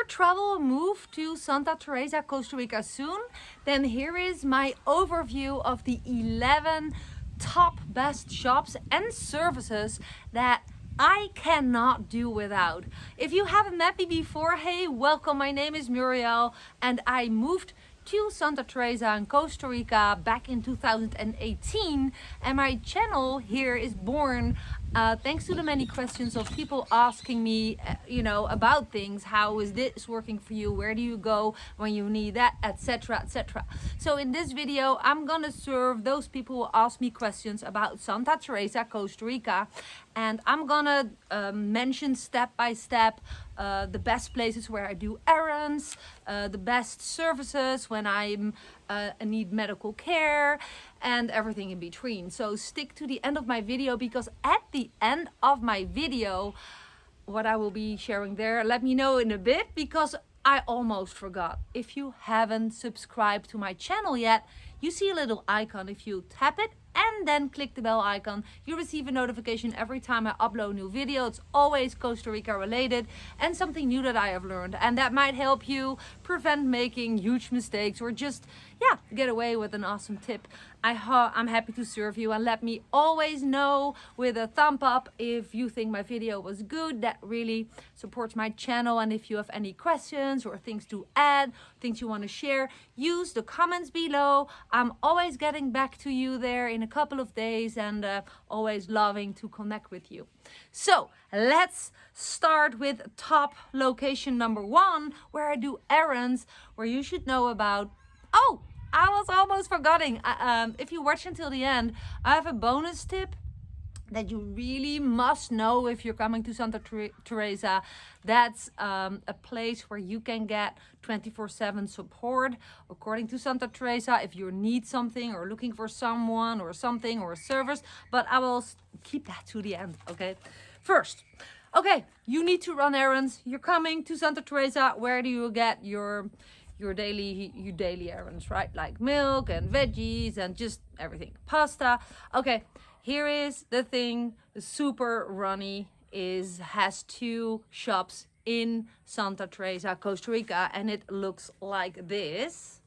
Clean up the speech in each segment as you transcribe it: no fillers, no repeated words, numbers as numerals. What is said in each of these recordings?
travel move to Santa Teresa, Costa Rica soon, then here is my overview of the 11 top best shops and services that I cannot do without. If you haven't met me before, hey, welcome. My name is Muriel and I moved to Santa Teresa in Costa Rica back in 2018, and my channel here is born thanks to the many questions of people asking me about things. How is this working for you? Where do you go when you need that, etc, etc. So in this video I'm gonna serve those people who ask me questions about Santa Teresa, Costa Rica, and I'm gonna mention step by step the best places where I do errands, the best services when I need medical care, and everything in between. So stick to the end of my video, because at the end of my video, what I will be sharing there, let me know in a bit, because I almost forgot. If you haven't subscribed to my channel yet, you see a little icon. If you tap it and then click the bell icon, you receive a notification every time I upload a new video. It's always Costa Rica related and something new that I have learned, and that might help you prevent making huge mistakes, or just get away with an awesome tip. I'm happy to serve you, and let me always know with a thumb up if you think my video was good. That really supports my channel. And if you have any questions or things to add, things you want to share, use the comments below. I'm always getting back to you there in a couple of days, and always loving to connect with you. So let's start with top location number 1, where I do errands, where you should know about. Oh, I was almost forgetting. If you watch until the end, I have a bonus tip that you really must know if you're coming to Santa Teresa. That's a place where you can get 24/7 support. According to Santa Teresa, if you need something or looking for someone or something or a service, but I will keep that to the end, okay? First, okay, you need to run errands. You're coming to Santa Teresa. Where do you get your daily errands, right? Like milk and veggies and just everything, pasta. Okay, here is the thing. Super Ronnie has 2 shops in Santa Teresa, Costa Rica, and it looks like this.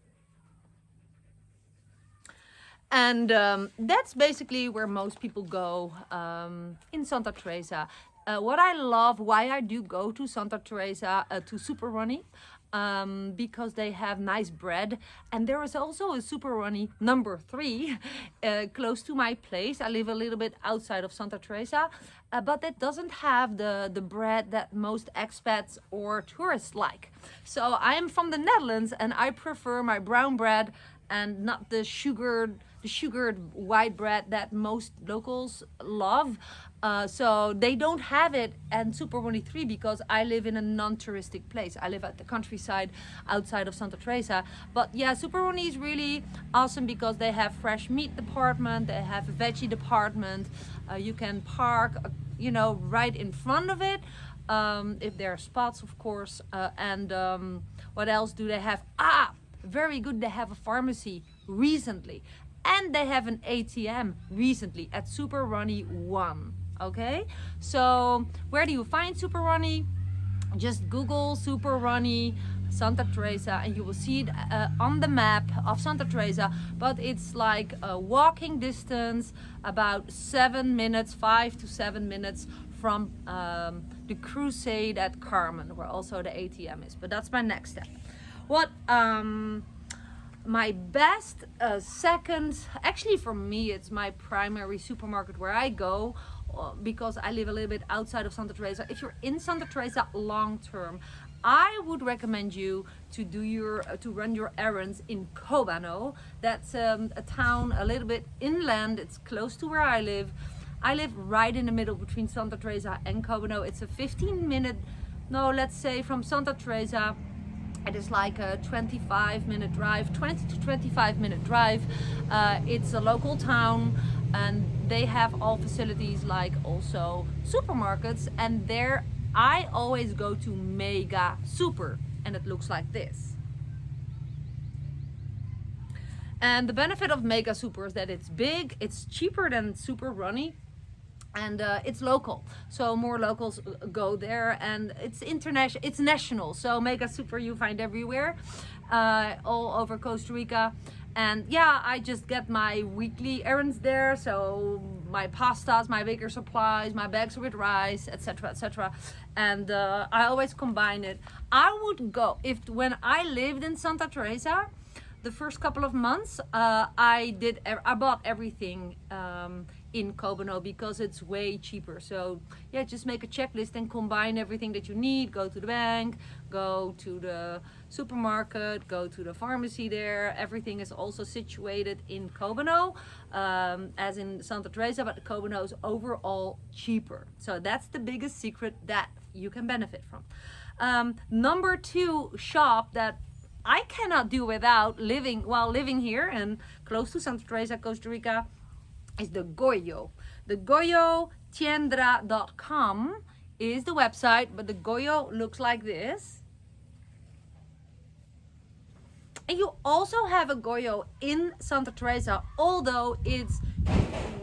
And that's basically where most people go in Santa Teresa. What I love, why I do go to Santa Teresa, to Super Ronnie, because they have nice bread, and there is also a Super Ronnie number 3 close to my place. I live a little bit outside of Santa Teresa, but it doesn't have the bread that most expats or tourists like. So I am from the Netherlands, and I prefer my brown bread and not the sugared white bread that most locals love. So they don't have it and Super Ronnie 3, because I live in a non-touristic place. I live at the countryside outside of Santa Teresa. But yeah, Super Ronnie is really awesome because they have fresh meat department, they have a veggie department. You can park right in front of it, if there are spots, of course. And what else do they have? Very good, they have a pharmacy recently, and they have an ATM recently at Super Ronnie 1. Okay, so where do you find Super Ronnie? Just Google Super Ronnie Santa Teresa and you will see it on the map of Santa Teresa, but it's like a walking distance, about 7 minutes, 5 to 7 minutes from the Crusade at Carmen, where also the ATM is. But that's my next step. What my best second, actually for me it's my primary supermarket where I go, because I live a little bit outside of Santa Teresa. If you're in Santa Teresa long term, I would recommend you to run your errands in Cobano. That's a town a little bit inland. It's close to where I live. I live right in the middle between Santa Teresa and Cobano. It's a 15-minute, no, let's say from Santa Teresa, it is like a 25-minute drive, 20 to 25-minute drive. It's a local town, and they have all facilities like also supermarkets, and there I always go to Mega Super, and it looks like this. And the benefit of Mega Super is that it's big, it's cheaper than Super Ronnie, and it's local, so more locals go there, and it's international, it's national, so Mega Super you find everywhere, all over Costa Rica. And yeah, I just get my weekly errands there, so my pastas, my baker supplies, my bags with rice, etc, etc. And I always combine it. I would go, if when I lived in Santa Teresa, the first couple of months, I bought everything in Kobono because it's way cheaper. So yeah, just make a checklist and combine everything that you need. Go to the bank, go to the supermarket, go to the pharmacy there. Everything is also situated in Kobono, as in Santa Teresa, but Kobono is overall cheaper. So that's the biggest secret that you can benefit from. Number 2 shop that I cannot do without living here and close to Santa Teresa, Costa Rica, is the Goyo. The Goyo tiendra.com is the website, but the Goyo looks like this. And you also have a Goyo in Santa Teresa, although it's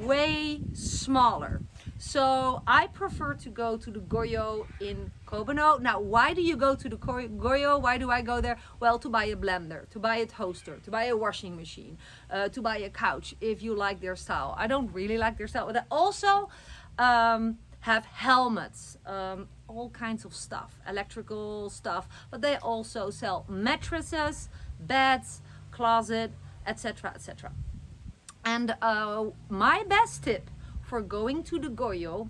way smaller. So I prefer to go to the Goyo in Kobono. Now, why do you go to the Goyo? Why do I go there? Well, to buy a blender, to buy a toaster, to buy a washing machine, to buy a couch, if you like their style. I don't really like their style, but they also have helmets, all kinds of stuff, electrical stuff, but they also sell mattresses, beds, closet, etc, etc. And my best tip for going to the Goyo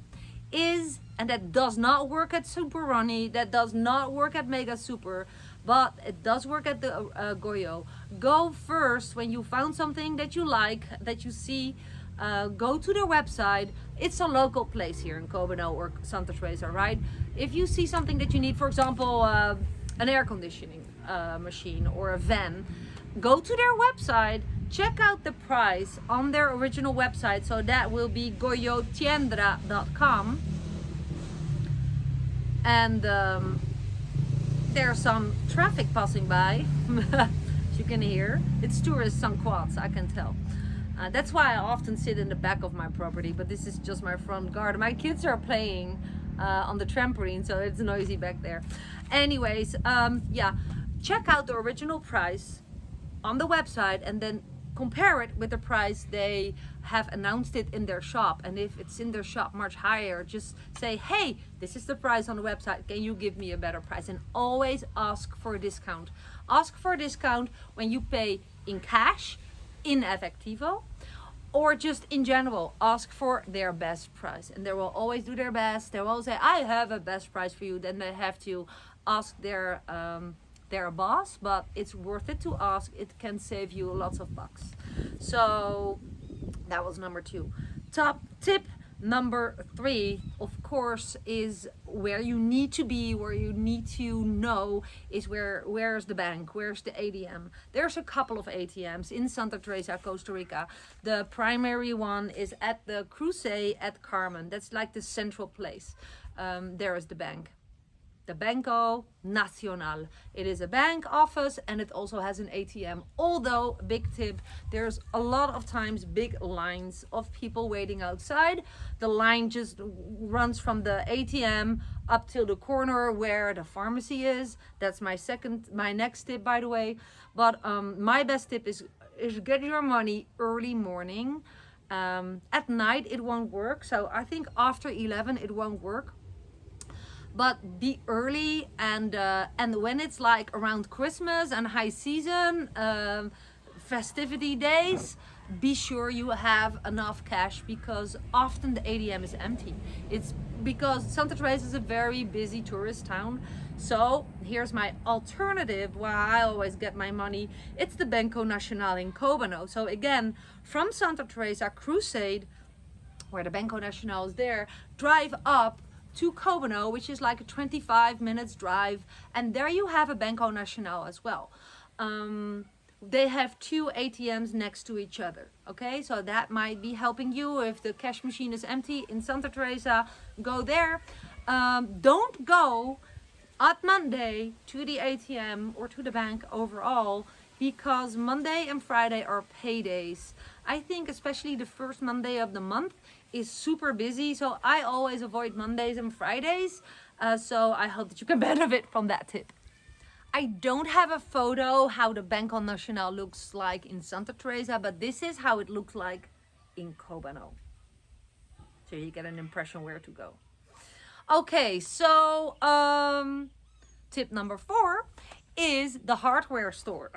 is, and that does not work at Super Ronnie, that does not work at Mega Super, but it does work at the Goyo. Go first when you found something that you like, that you see, go to their website. It's a local place here in Kobono or Santa Teresa, right? If you see something that you need, for example, an air conditioning machine or a van, go to their website, check out the price on their original website. So that will be goyotiendra.com. And there's some traffic passing by, as you can hear. It's tourists on quads, I can tell. That's why I often sit in the back of my property, but this is just my front garden. My kids are playing on the trampoline, so it's noisy back there. Anyways, yeah, check out the original price on the website and then compare it with the price they have announced it in their shop. And if it's in their shop much higher, just say, hey, this is the price on the website, can you give me a better price? And always ask for a discount. Ask for a discount when you pay in cash, in efectivo, or just in general. Ask for their best price, and they will always do their best. They will say, I have a best price for you. Then they have to ask their boss, but it's worth it to ask. It can save you lots of bucks. So that was number 2. Top tip number 3, of course, is where you need to be, where you need to know is where's the bank, where's the ATM. There's a couple of ATMs in Santa Teresa, Costa Rica. The primary one is at the Cruce at Carmen. That's like the central place. There is the bank. The Banco Nacional. It is a bank office and it also has an ATM. Although, big tip, there's a lot of times big lines of people waiting outside. The line just runs from the ATM up till the corner where the pharmacy is. That's my next tip, by the way. But my best tip is get your money early morning. At night it won't work. So I think after 11 it won't work. But be early, and when it's like around Christmas and high season, festivity days, be sure you have enough cash, because often the ATM is empty. It's because Santa Teresa is a very busy tourist town. So here's my alternative where I always get my money. It's the Banco Nacional in Kobono. So again, from Santa Teresa, Crusade, where the Banco Nacional is there, drive up to Kobono, which is like a 25 minutes drive, and there you have a Banco Nacional as well. They have 2 ATMs next to each other. Okay, so that might be helping you if the cash machine is empty in Santa Teresa. Go there. Don't go on Monday to the ATM or to the bank overall, because Monday and Friday are paydays. I think especially the first Monday of the month is super busy, so I always avoid Mondays and Fridays. So I hope that you can benefit from that tip. I don't have a photo how the Banco Nacional looks like in Santa Teresa, but this is how it looks like in Cobano. So you get an impression where to go. Okay, so tip number 4 is the hardware store.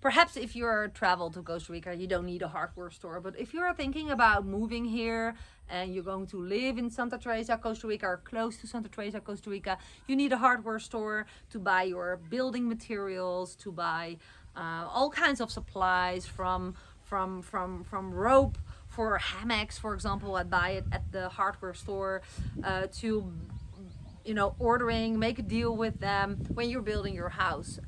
Perhaps if you're travel to Costa Rica, you don't need a hardware store. But if you're thinking about moving here and you're going to live in Santa Teresa, Costa Rica, or close to Santa Teresa, Costa Rica, you need a hardware store to buy your building materials, to buy all kinds of supplies from rope for hammocks, for example. I buy it at the hardware store, to ordering, make a deal with them when you're building your house.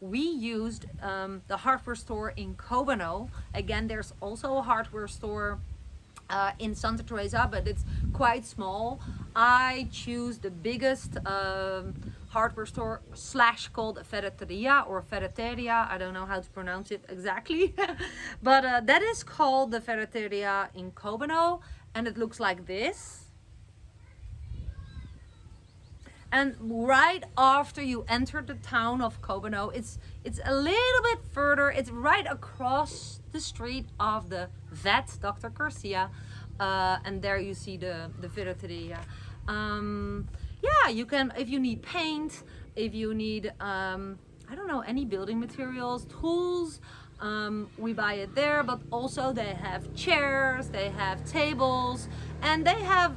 We used the hardware store in Cobano. Again, there's also a hardware store in Santa Teresa, but it's quite small. I choose the biggest hardware store / called veriteria or veriteria. I don't know how to pronounce it exactly, but that is called the veriteria in Cobano, and it looks like this. And right after you enter the town of Cobano, it's a little bit further. It's right across the street of the vet, Dr. Garcia, and there you see the veriteria. Yeah, you can, if you need paint, if you need I don't know, any building materials, tools, we buy it there. But also they have chairs, they have tables, and they have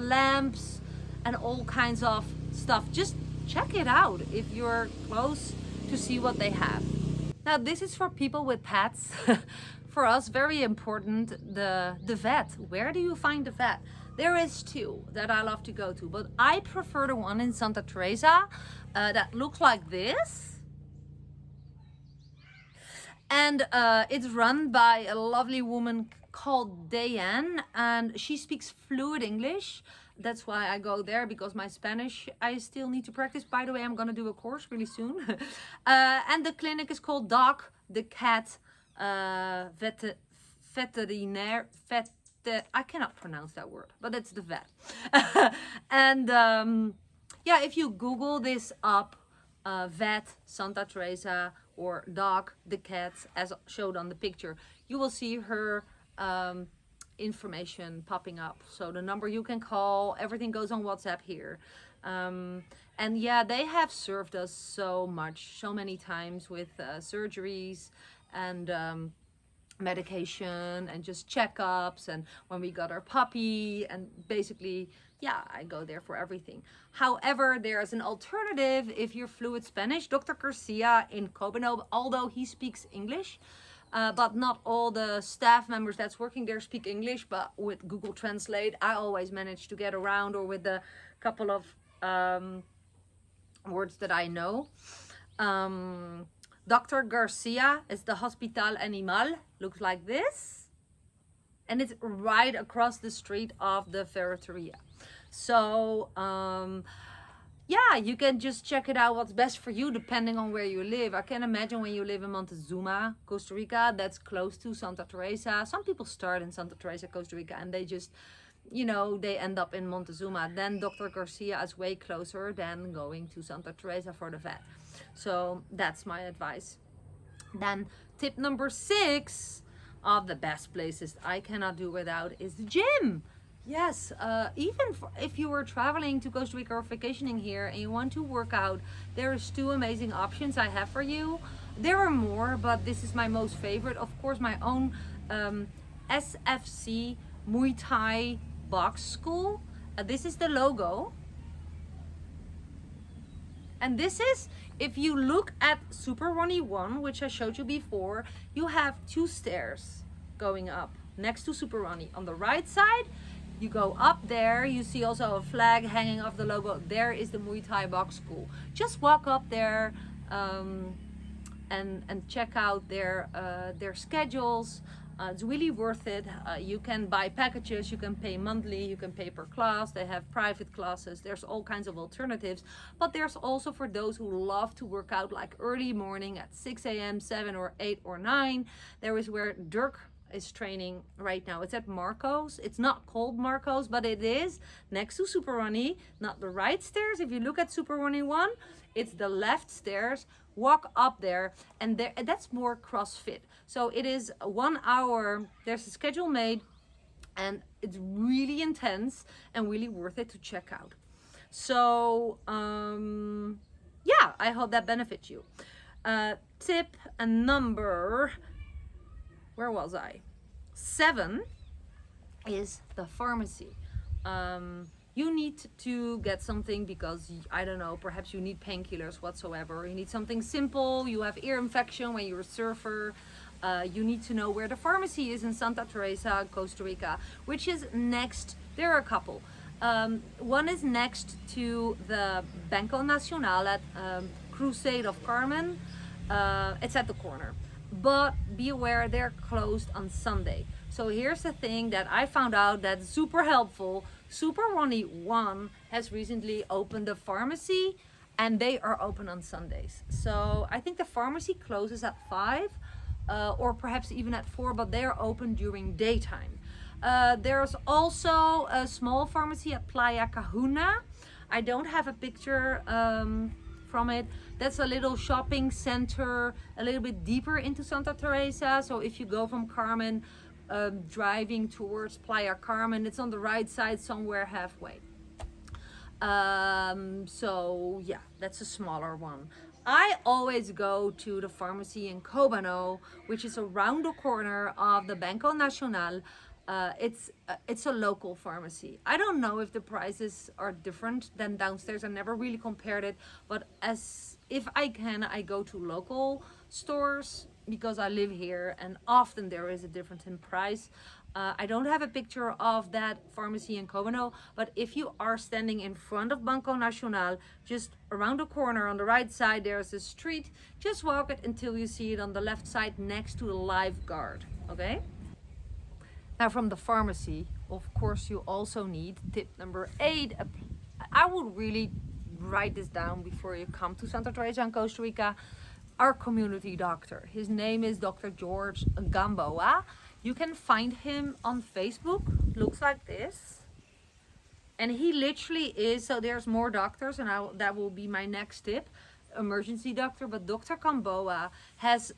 lamps and all kinds of stuff. Just check it out if you're close to see what they have. Now this is for people with pets. For us, very important, the vet. Where do you find the vet? There is 2 that I love to go to, but I prefer the one in Santa Teresa that looks like this. And it's run by a lovely woman called Diane, and she speaks fluent English. That's why I go there, because my Spanish I still need to practice. By the way, I'm gonna do a course really soon. And the clinic is called Dog the Cat Veterinaire. I cannot pronounce that word, but it's the vet. And yeah, if you Google this up, vet Santa Teresa or Dog the Cat, as showed on the picture, you will see her information popping up. So the number you can call, everything goes on WhatsApp here. And yeah, they have served us so much, so many times with surgeries and medication and just checkups, and when we got our puppy, and basically, yeah, I go there for everything. However, there's an alternative if you're fluent Spanish. Dr. Garcia in Cobano, although he speaks English, but not all the staff members that's working there speak English. But with Google Translate, I always manage to get around, or with the couple of words that I know. Dr. Garcia is the Hospital Animal. Looks like this. And it's right across the street of the Veriteria. So, yeah, you can just check it out what's best for you depending on where you live. I can imagine when you live in Montezuma, Costa Rica, that's close to Santa Teresa. Some people start in Santa Teresa, Costa Rica, and they just, they end up in Montezuma. Then Dr. Garcia is way closer than going to Santa Teresa for the vet. So that's my advice. Then tip number 6 of the best places I cannot do without is the gym. Yes, even if you were traveling to Costa Rica or vacationing here and you want to work out, there's 2 amazing options I have for you. There are more, but this is my most favorite. Of course, my own SFC Muay Thai box school. This is the logo. And this is, if you look at Super Ronnie 1, which I showed you before, you have 2 stairs going up next to Super Ronnie. On the right side, you go up there, you see also a flag hanging off the logo. There is the Muay Thai box school. Just walk up there and check out their schedules. It's really worth it. You can buy packages, you can pay monthly, you can pay per class. They have private classes. There's all kinds of alternatives. But there's also for those who love to work out like early morning at 6 a.m., 7 or 8 or 9. There is where Dirk is training right now. It's at Marco's. It's not called Marco's, but it is next to Super Ronnie, not the right stairs. If you look at Super Ronnie 1, it's the left stairs. Walk up there, and there, that's more CrossFit. So it is 1 hour. There's a schedule made, and it's really intense and really worth it to check out. So yeah, I hope that benefits you. Tip number, where was I? 7 is the pharmacy. You need to get something because, I don't know, perhaps you need painkillers whatsoever. You need something simple. You have ear infection when you're a surfer. You need to know where the pharmacy is in Santa Teresa, Costa Rica, which is next. There are a couple. One is next to the Banco Nacional at Crusade of Carmen. It's at the corner. But be aware, they're closed on Sunday. So here's the thing that I found out that's super helpful. Super Ronnie 1 has recently opened a pharmacy, and they are open on Sundays. So I think the pharmacy closes at 5 or perhaps even at 4, but they are open during daytime. There's also a small pharmacy at Playa Cajuna. I don't have a picture from it. That's a little shopping center a little bit deeper into Santa Teresa. So if you go from Carmen, driving towards Playa Carmen, it's on the right side somewhere halfway. So yeah, that's a smaller one. I always go to the pharmacy in Cobano, which is around the corner of the Banco Nacional. It's a local pharmacy. I don't know if the prices are different than downstairs. I never really compared it, but as if I can, I go to local stores because I live here, and often there is a difference in price. I don't have a picture of that pharmacy in Cobano, but if you are standing in front of Banco Nacional, just around the corner on the right side, there's a street. Just walk it until you see it on the left side next to the Lifeguard, okay? Now from the pharmacy, of course, you also need tip number 8. I would really write this down before you come to Santa Teresa and Costa Rica. Our community doctor. His name is Dr. George Gamboa. You can find him on Facebook. Looks like this. And he literally is, so there's more doctors, and that will be my next tip, emergency doctor. But Dr. Gamboa has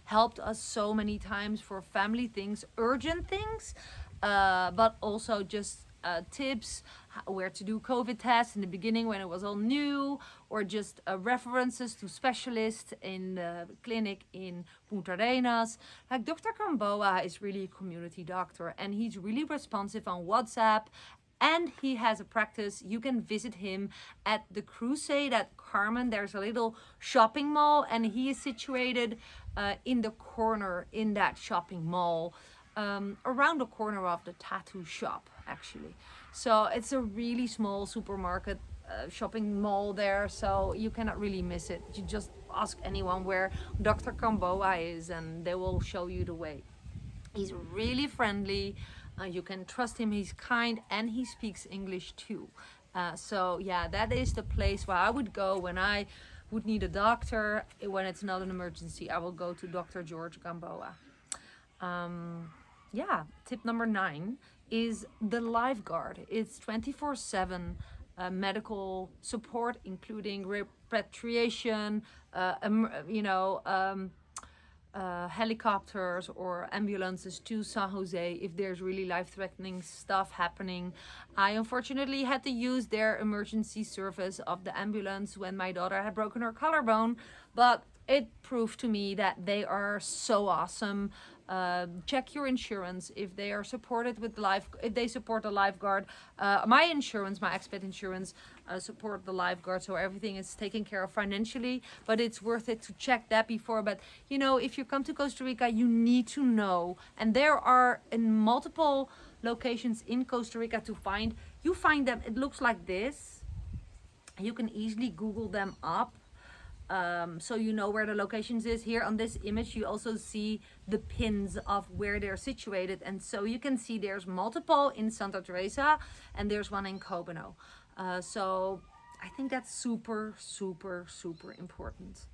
helped us so many times for family things, urgent things, but also just tips, where to do COVID tests in the beginning when it was all new, or just references to specialists in the clinic in Punta Arenas. Like Dr. Gamboa is really a community doctor, and he's really responsive on WhatsApp, and he has a practice. You can visit him at the Crusade at Carmen. There's a little shopping mall, and he is situated in the corner in that shopping mall. Around the corner of the tattoo shop, actually. So it's a really small supermarket shopping mall there, so you cannot really miss it. You just ask anyone where Dr. Gamboa is and they will show you the way. He's really friendly. You can trust him. He's kind, and he speaks English too. So yeah, that is the place where I would go when I would need a doctor. When it's not an emergency, I will go to Dr. George Gamboa. Yeah, tip number 9 is the Lifeguard. It's 24/7 medical support, including repatriation, helicopters or ambulances to San Jose if there's really life-threatening stuff happening. I unfortunately had to use their emergency service of the ambulance when my daughter had broken her collarbone, but it proved to me that they are so awesome. Check your insurance if they are supported with if they support the Lifeguard. My insurance, my expat insurance, support the Lifeguard, so everything is taken care of financially. But it's worth it to check that before. But if you come to Costa Rica, you need to know, and there are in multiple locations in Costa Rica to find. You find them. It looks like this. You can easily Google them up. So you know where the locations is. Here on this image you also see the pins of where they're situated, and so you can see there's multiple in Santa Teresa and there's one in Cobano. So I think that's super important.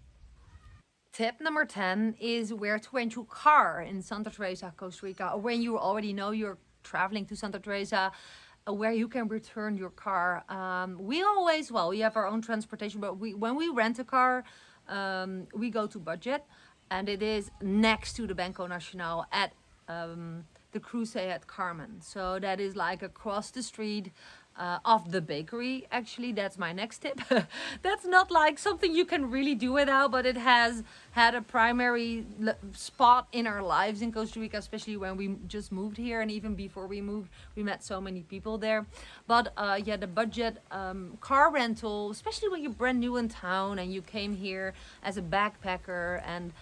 Tip number 10 is where to rent your car in Santa Teresa, Costa Rica, or when you already know you're traveling to Santa Teresa, where you can return your car. We have our own transportation, but when we rent a car, we go to budget, and it is next to the Banco Nacional at the Cruce at Carmen. So that is like across the street of the bakery. Actually, that's my next tip. That's not like something you can really do without, but it has had a primary spot in our lives in Costa Rica, especially when we just moved here, and even before we moved, we met so many people there. But yeah, the budget car rental, especially when you're brand new in town and you came here as a backpacker, and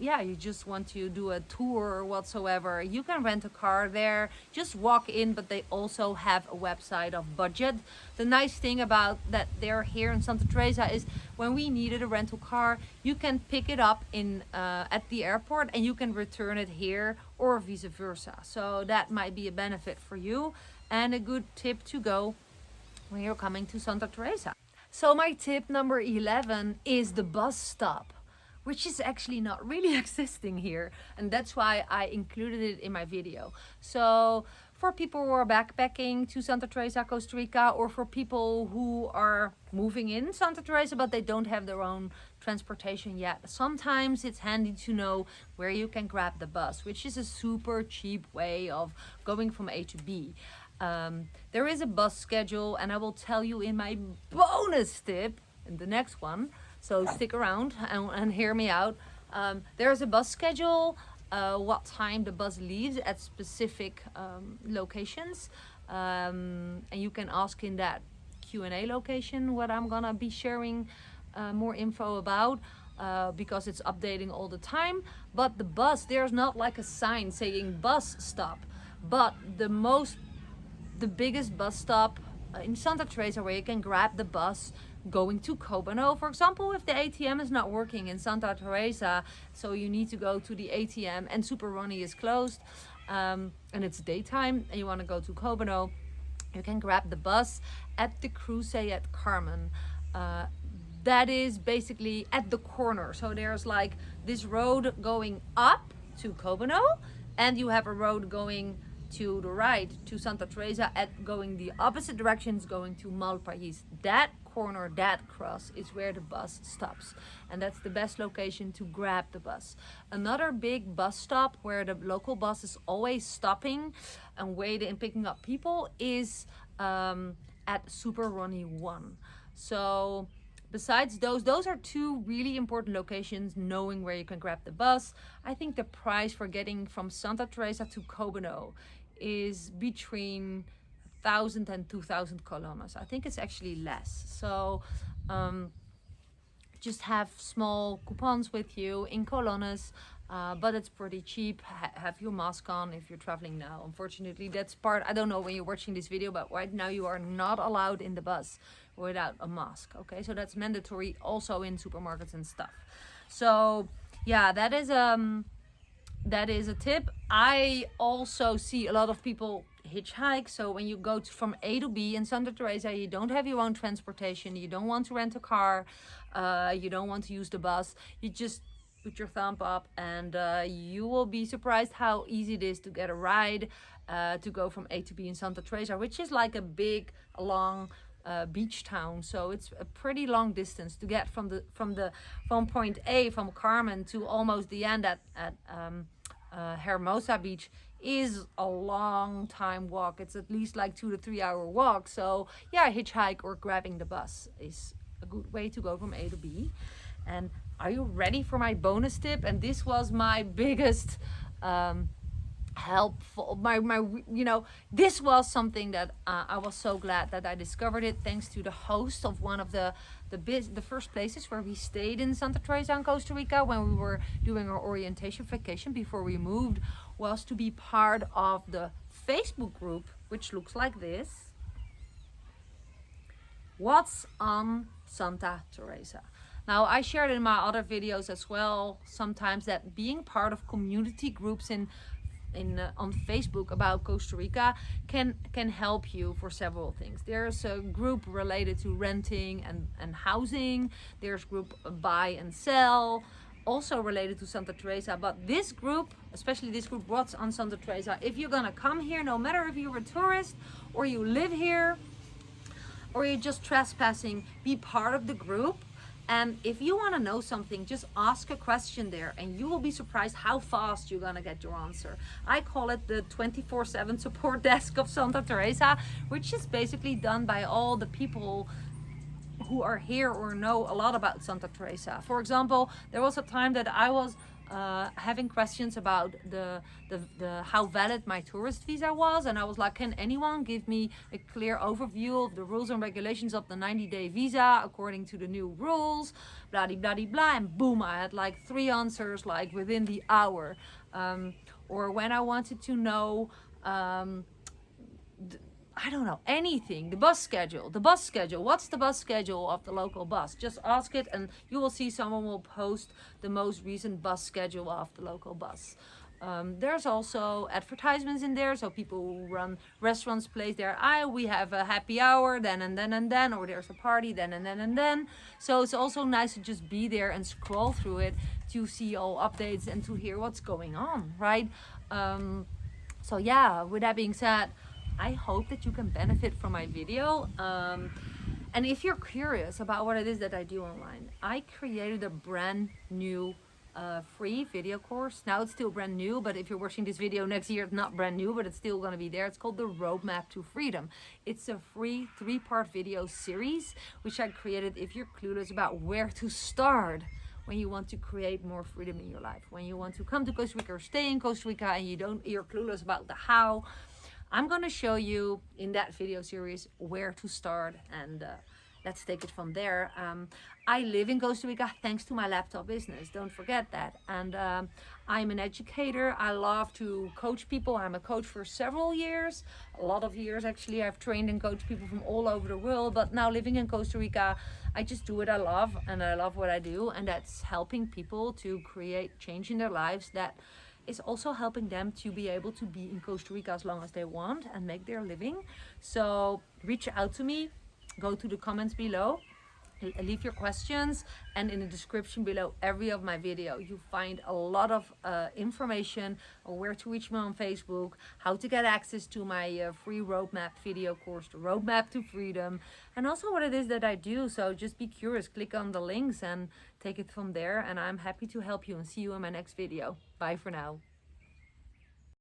yeah, you just want to do a tour or whatsoever, you can rent a car there, just walk in, but they also have a website of budget. The nice thing about that they're here in Santa Teresa is when we needed a rental car, you can pick it up in at the airport and you can return it here, or vice versa. So that might be a benefit for you and a good tip to go when you're coming to Santa Teresa. So my tip number 11 is the bus stop, which is actually not really existing here, and that's why I included it in my video. So for people who are backpacking to Santa Teresa, Costa Rica, or for people who are moving in Santa Teresa but they don't have their own transportation yet, sometimes it's handy to know where you can grab the bus, which is a super cheap way of going from A to B. There is a bus schedule, and I will tell you in my bonus tip in the next one. So stick around and hear me out. There's a bus schedule, what time the bus leaves at specific locations. And you can ask in that Q&A location what I'm gonna be sharing more info about, because it's updating all the time. But the bus, there's not like a sign saying bus stop, but the biggest bus stop in Santa Teresa where you can grab the bus going to Goyo, for example, if the ATM is not working in Santa Teresa, so you need to go to the ATM and Super Ronnie is closed, and it's daytime and you want to go to Goyo, you can grab the bus at the Cruce at Carmen. That is basically at the corner. So there's like this road going up to Goyo, and you have a road going to the right to Santa Teresa at going the opposite directions, going to Malpais. That corner, that cross is where the bus stops, and that's the best location to grab the bus. Another big bus stop where the local bus is always stopping and waiting and picking up people is at Super Ronnie 1. So besides those are two really important locations, knowing where you can grab the bus. I think the price for getting from Santa Teresa to Goyo is between 1,000 and 2,000 colones. I think it's actually less. So just have small coupons with you in colones, but it's pretty cheap. Have your mask on if you're traveling now. Unfortunately, that's part, I don't know when you're watching this video, but right now you are not allowed in the bus without a mask. Okay, so that's mandatory also in supermarkets and stuff. So yeah, that is a tip. I also see a lot of people hitchhike. So when you go from A to B in Santa Teresa, you don't have your own transportation, you don't want to rent a car, you don't want to use the bus, you just put your thumb up, and you will be surprised how easy it is to get a ride to go from A to B in Santa Teresa, which is like a big, long beach town. So it's a pretty long distance to get from point A, from Carmen, to almost the end at Hermosa Beach is a long time walk. It's at least like 2 to 3 hour walk. So yeah, hitchhike or grabbing the bus is a good way to go from A to B. And are you ready for my bonus tip? And this was my biggest helpful, this was something that I was so glad that I discovered it, thanks to the host of one of the first places where we stayed in Santa Teresa in Costa Rica when we were doing our orientation vacation before we moved, was to be part of the Facebook group, which looks like this. What's on Santa Teresa? Now, I shared in my other videos as well sometimes that being part of community groups on Facebook about Costa Rica can help you for several things. There's a group related to renting and housing. There's group buy and sell. also related to Santa Teresa, but this group, especially this group What's on Santa Teresa, if you're gonna come here, no matter if you're a tourist or you live here or you're just trespassing, be part of the group. And if you want to know something, just ask a question there and you will be surprised how fast you're gonna get your answer. I call it the 24/7 support desk of Santa Teresa, which is basically done by all the people who are here or know a lot about Santa Teresa. For example, there was a time that I was having questions about the how valid my tourist visa was, and I was like, can anyone give me a clear overview of the rules and regulations of the 90-day visa according to the new rules, blah blah blah blah, and boom, I had like 3 answers like within the hour. Or when I wanted to know I don't know, anything, the bus schedule, what's the bus schedule of the local bus? Just ask it and you will see someone will post the most recent bus schedule of the local bus. There's also advertisements in there, so people who run restaurants place there, we have a happy hour then and then and then, or there's a party then and then and then. So it's also nice to just be there and scroll through it to see all updates and to hear what's going on, right? So yeah, with that being said, I hope that you can benefit from my video. And if you're curious about what it is that I do online, I created a brand new free video course. Now it's still brand new, but if you're watching this video next year, it's not brand new, but it's still gonna be there. It's called the Roadmap to Freedom. It's a free 3-part video series, which I created if you're clueless about where to start when you want to create more freedom in your life. When you want to come to Costa Rica or stay in Costa Rica and you're clueless about the how, I'm gonna show you in that video series where to start, and let's take it from there. I live in Costa Rica thanks to my laptop business, don't forget that. And I'm an educator. I love to coach people. I'm a coach for several years, a lot of years actually. I've trained and coached people from all over the world, but now living in Costa Rica, I just do what I love, and I love what I do, and that's helping people to create change in their lives that is also helping them to be able to be in Costa Rica as long as they want and make their living. So reach out to me, go to the comments below, leave your questions, and in the description below every of my video you find a lot of information on where to reach me on Facebook, how to get access to my free roadmap video course, the Roadmap to Freedom, and also what it is that I do. So just be curious, click on the links and take it from there, and I'm happy to help you, and see you in my next video. Bye for now.